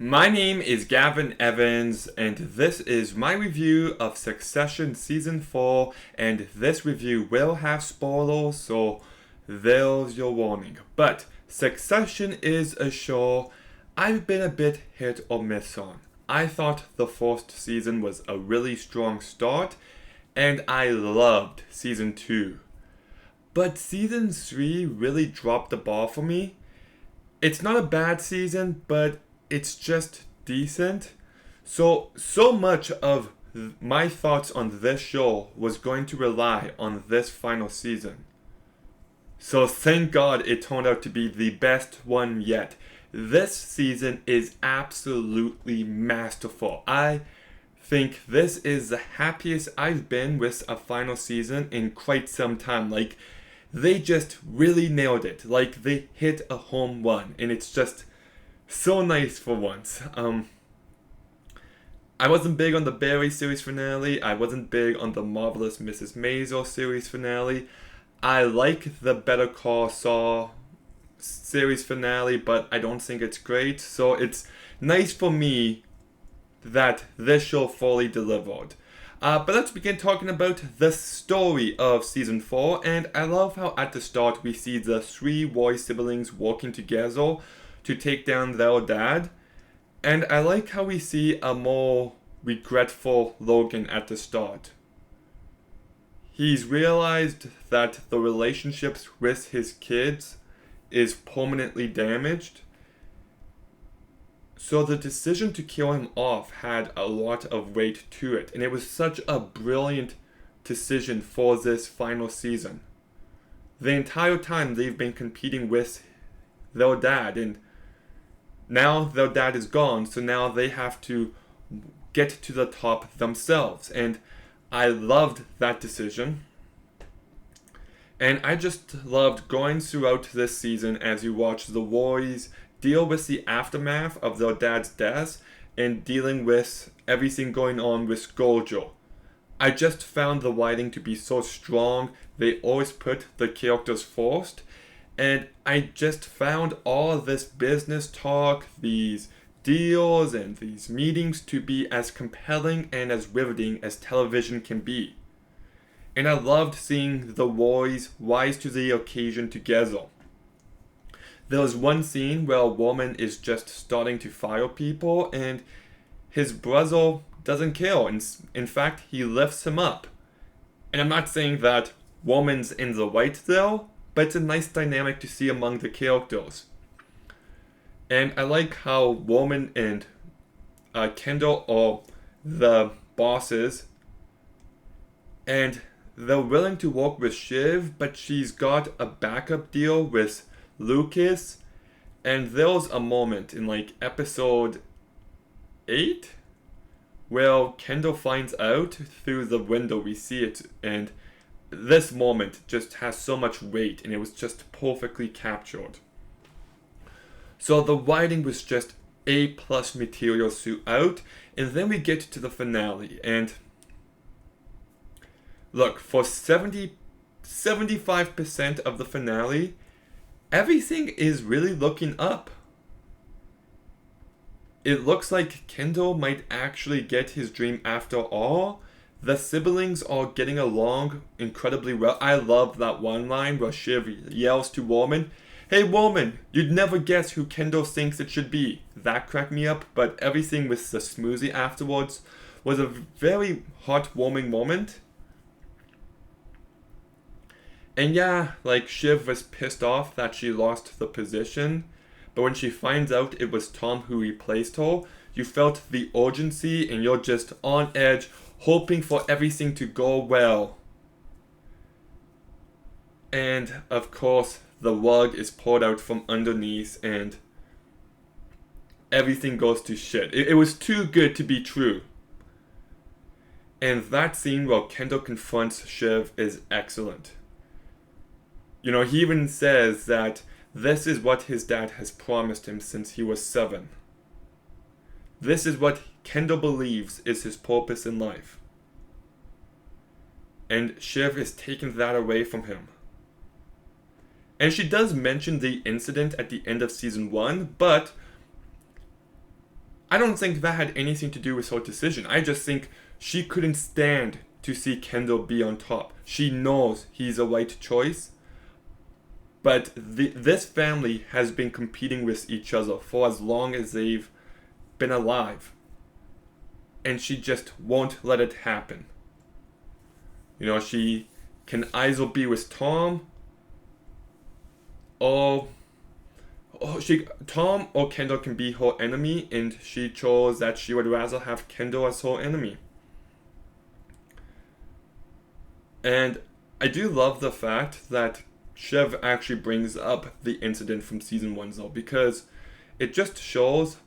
My name is Gavin Evans, and this is my review of Succession Season 4. And this review will have spoilers, so there's your warning. But Succession is a show I've been a bit hit or miss on. I thought the first season was a really strong start, and I loved Season 2. But Season 3 really dropped the ball for me. It's not a bad season, but it's just decent. So much of my thoughts on this show was going to rely on this final season. So thank God it turned out to be the best one yet. This season is absolutely masterful. I think this is the happiest I've been with a final season in quite some time. Like, they just really nailed it. Like, they hit a home run, and it's just so nice for once. I wasn't big on the Barry series finale. I wasn't big on the Marvelous Mrs. Maisel series finale. I like the Better Call Saul series finale, but I don't think it's great. So it's nice for me that this show fully delivered. But let's begin talking about the story of Season 4. And I love how at the start we see the three Roy siblings working together to take down their dad. And I like how we see a more regretful Logan at the start. He's realized that the relationships with his kids is permanently damaged. So the decision to kill him off had a lot of weight to it. And it was such a brilliant decision for this final season. The entire time they've been competing with their dad, and now their dad is gone, so now they have to get to the top themselves. And I loved that decision. And I just loved going throughout this season as you watch the Roys deal with the aftermath of their dad's death and dealing with everything going on with Gojo. I just found the writing to be so strong. They always put the characters first. And I just found all of this business talk, these deals, and these meetings to be as compelling and as riveting as television can be. And I loved seeing the Roys rise to the occasion together. There was one scene where a woman is just starting to fire people, and his brother doesn't care. In fact, he lifts him up. And I'm not saying that woman's in the right there, but it's a nice dynamic to see among the characters. And I like how Roman and Kendall are the bosses, and they're willing to work with Shiv, but she's got a backup deal with Lucas. And there's a moment in like episode 8 where Kendall finds out through the window. We see it, and this moment just has so much weight, and it was just perfectly captured. So the writing was just A+ material throughout, and then we get to the finale. And look, for 75% of the finale, everything is really looking up. It looks like Kendall might actually get his dream after all. The siblings are getting along incredibly well. I love that one line where Shiv yells to Roman, "Hey Roman, you'd never guess who Kendall thinks it should be." That cracked me up, but everything with the smoothie afterwards was a very heartwarming moment. And yeah, like, Shiv was pissed off that she lost the position, but when she finds out it was Tom who replaced her, you felt the urgency, and you're just on edge, hoping for everything to go well. And of course, the rug is pulled out from underneath, and everything goes to shit. It was too good to be true. And that scene where Kendall confronts Shiv is excellent. You know, he even says that this is what his dad has promised him since he was 7. This is what Kendall believes is his purpose in life. And Shiv is taking that away from him. And she does mention the incident at the end of season 1, but I don't think that had anything to do with her decision. I just think she couldn't stand to see Kendall be on top. She knows he's a right choice, but this family has been competing with each other for as long as they've been alive. And she just won't let it happen. She can either be with Tom or Tom or Kendall can be her enemy, and she chose that she would rather have Kendall as her enemy. And I do love the fact that Shiv actually brings up the incident from season 1 though, because it just shows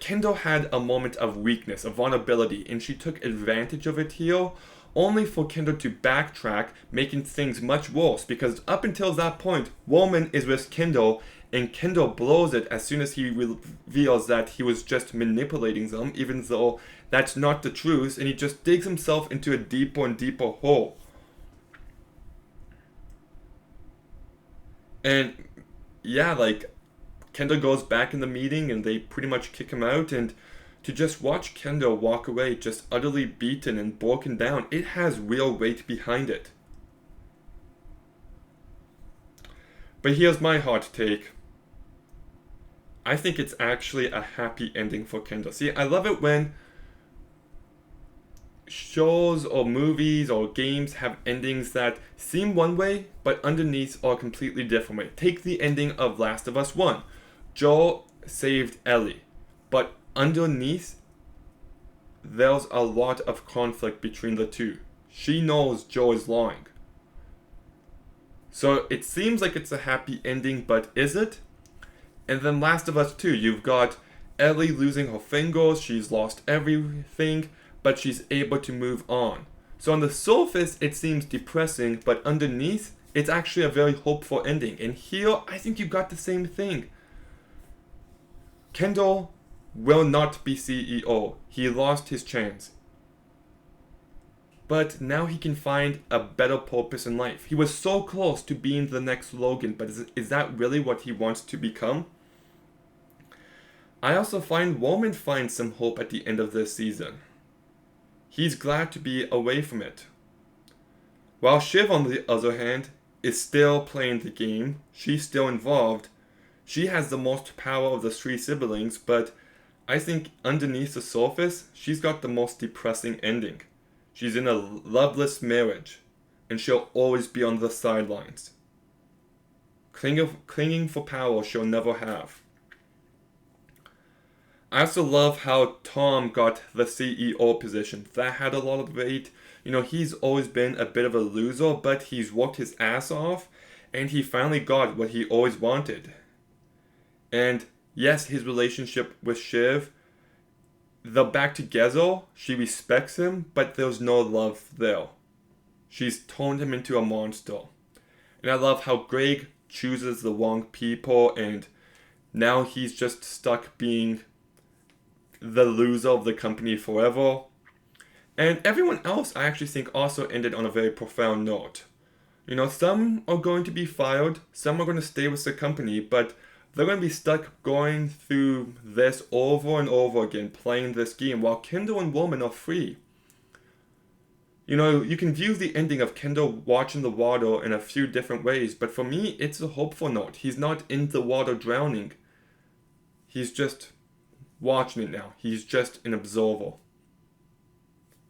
Kendall had a moment of weakness, of vulnerability, and she took advantage of it here, only for Kendall to backtrack, making things much worse, because up until that point, Roman is with Kendall, and Kendall blows it as soon as he reveals that he was just manipulating them, even though that's not the truth, and he just digs himself into a deeper and deeper hole. And yeah, Kendall goes back in the meeting and they pretty much kick him out, and to just watch Kendall walk away just utterly beaten and broken down, it has real weight behind it. But here's my hot take. I think it's actually a happy ending for Kendall. See, I love it when shows or movies or games have endings that seem one way, but underneath are a completely different way. Take the ending of Last of Us 1. Joel saved Ellie, but underneath, there's a lot of conflict between the two. She knows Joel is lying. So it seems like it's a happy ending, but is it? And then Last of Us 2, you've got Ellie losing her fingers, she's lost everything, but she's able to move on. So on the surface, it seems depressing, but underneath, it's actually a very hopeful ending. And here, I think you got the same thing. Kendall will not be CEO. He lost his chance. But now he can find a better purpose in life. He was so close to being the next Logan, but is that really what he wants to become? I also find Roman finds some hope at the end of this season. He's glad to be away from it. While Shiv, on the other hand, is still playing the game, she's still involved. She has the most power of the 3 siblings, but I think underneath the surface, she's got the most depressing ending. She's in a loveless marriage, and she'll always be on the sidelines. Clinging for power she'll never have. I also love how Tom got the CEO position. That had a lot of weight. He's always been a bit of a loser, but he's worked his ass off, and he finally got what he always wanted. And yes, his relationship with Shiv, they're back together. She respects him, but there's no love there. She's turned him into a monster. And I love how Greg chooses the wrong people, and now he's just stuck being the loser of the company forever. And everyone else, I actually think, also ended on a very profound note. Some are going to be fired, some are going to stay with the company, but they're going to be stuck going through this over and over again, playing this game, while Kendall and Roman are free. You can view the ending of Kendall watching the water in a few different ways, but for me, it's a hopeful note. He's not in the water drowning. He's just watching it now. He's just an observer.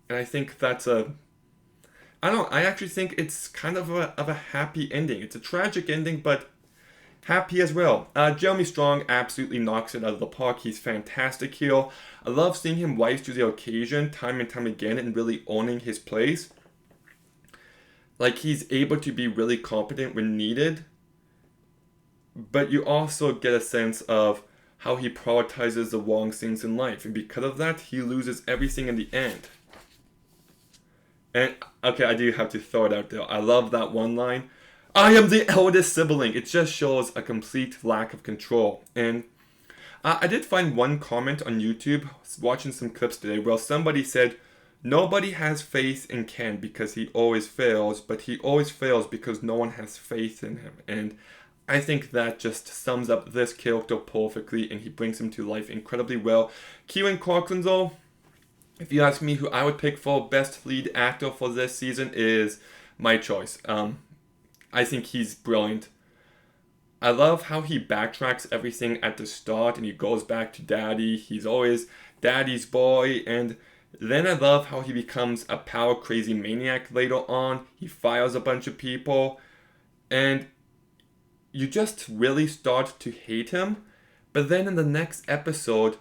And I think that's I actually think it's kind of a happy ending. It's a tragic ending, but happy as well. Jeremy Strong absolutely knocks it out of the park. He's fantastic here. I love seeing him rise to the occasion time and time again and really owning his place. He's able to be really competent when needed. But you also get a sense of how he prioritizes the wrong things in life. And because of that, he loses everything in the end. And, okay, I do have to throw it out there. I love that one line. I am the eldest sibling. It just shows a complete lack of control. And I did find one comment on YouTube, watching some clips today, where somebody said, nobody has faith in Ken because he always fails, but he always fails because no one has faith in him. And I think that just sums up this character perfectly, and he brings him to life incredibly well. Kieran Culkin, though, if you ask me who I would pick for best lead actor for this season, is my choice. I think he's brilliant. I love how he backtracks everything at the start and he goes back to Daddy. He's always Daddy's boy. And then I love how he becomes a power crazy maniac later on. He fires a bunch of people. And you just really start to hate him. But then in the next episode,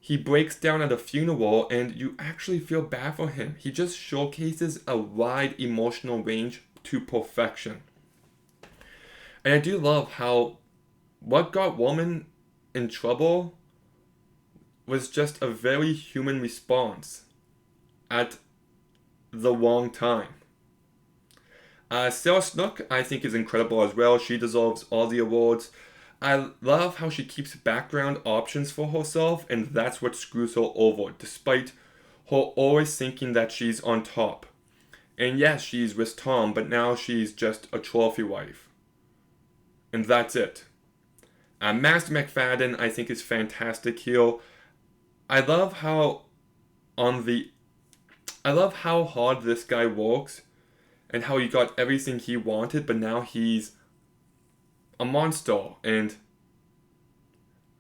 he breaks down at a funeral and you actually feel bad for him. He just showcases a wide emotional range to perfection. And I do love how what got Woman in trouble was just a very human response at the wrong time. Sarah Snook, I think, is incredible as well. She deserves all the awards. I love how she keeps background options for herself, and that's what screws her over, despite her always thinking that she's on top. And yes, she's with Tom, but now she's just a trophy wife. And that's it. Master McFadden, I think, is fantastic here. I love how hard this guy works and how he got everything he wanted, but now he's a monster. And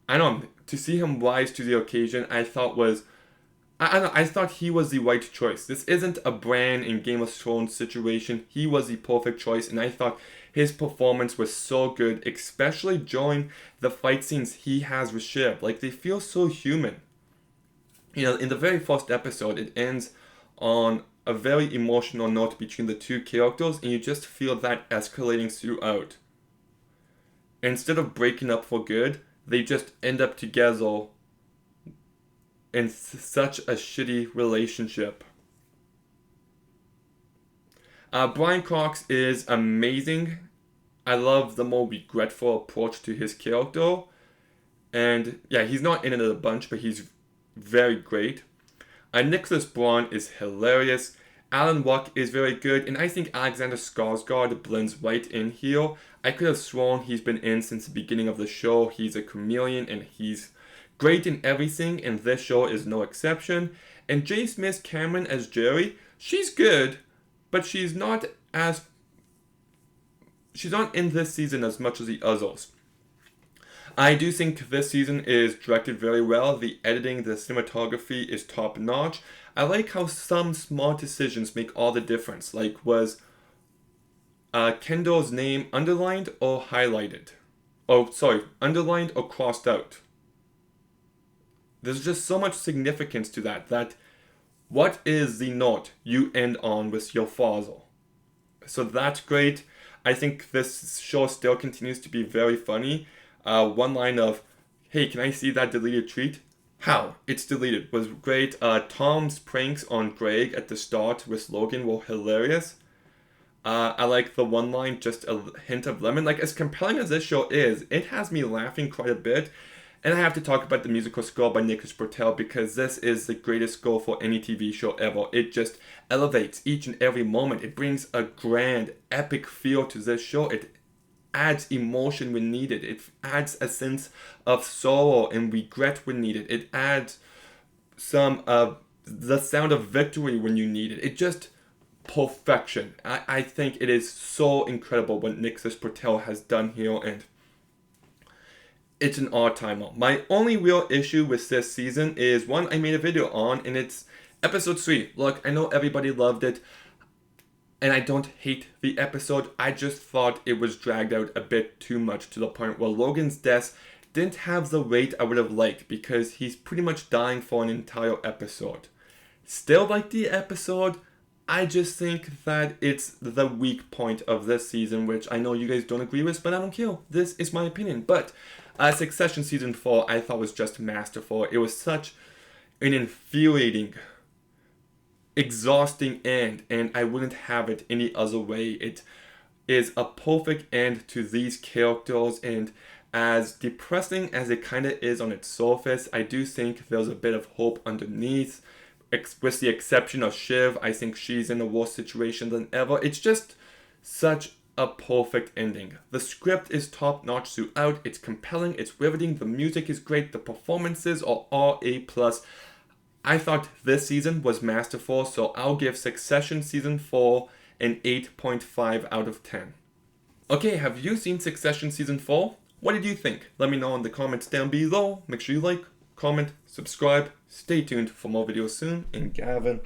I don't know, to see him rise to the occasion, I thought he was the right choice. This isn't a Bran in Game of Thrones situation. He was the perfect choice, and I thought his performance was so good, especially during the fight scenes he has with Shiv. Like, they feel so human. You know, in the very first episode, it ends on a very emotional note between the two characters, and you just feel that escalating throughout. Instead of breaking up for good, they just end up together in such a shitty relationship. Brian Cox is amazing. I love the more regretful approach to his character. And yeah, he's not in it a bunch, but he's very great. Nicholas Braun is hilarious. Alan Ruck is very good. And I think Alexander Skarsgård blends right in here. I could have sworn he's been in since the beginning of the show. He's a chameleon and he's great in everything, and this show is no exception. And J. Smith Cameron as Jerry, she's good, but she's not in this season as much as the others. I do think this season is directed very well. The editing, the cinematography is top notch. I like how some small decisions make all the difference. Like, was Kendall's name underlined or highlighted? Underlined or crossed out? There's just so much significance to that what is the note you end on with your father? So that's great. I think this show still continues to be very funny. One line of, hey, can I see that deleted tweet? How? It's deleted was great. Tom's pranks on Greg at the start with Logan were hilarious. I like the one line, just a hint of lemon. Like, as compelling as this show is, it has me laughing quite a bit. And I have to talk about the musical score by Nicholas Britell, because this is the greatest score for any TV show ever. It just elevates each and every moment. It brings a grand, epic feel to this show. It adds emotion when needed. It adds a sense of sorrow and regret when needed. It adds some of the sound of victory when you need it. It just perfection. I think it is so incredible what Nicholas Britell has done here, and it's an all-timer. My only real issue with this season is one I made a video on, and it's episode 3. Look, I know everybody loved it, and I don't hate the episode. I just thought it was dragged out a bit too much, to the point where Logan's death didn't have the weight I would have liked, because he's pretty much dying for an entire episode. Still like the episode, I just think that it's the weak point of this season, which I know you guys don't agree with, but I don't care. This is my opinion. But Succession Season 4 I thought was just masterful. It was such an infuriating, exhausting end, and I wouldn't have it any other way. It is a perfect end to these characters, and as depressing as it kind of is on its surface, I do think there's a bit of hope underneath. With the exception of Shiv, I think she's in a worse situation than ever. It's just such a perfect ending. The script is top notch throughout, it's compelling, it's riveting, the music is great, the performances are all A+. I thought this season was masterful, so I'll give Succession Season 4 an 8.5 out of 10. Okay, have you seen Succession Season 4? What did you think? Let me know in the comments down below. Make sure you like, comment, subscribe. Stay tuned for more videos soon. And Gavin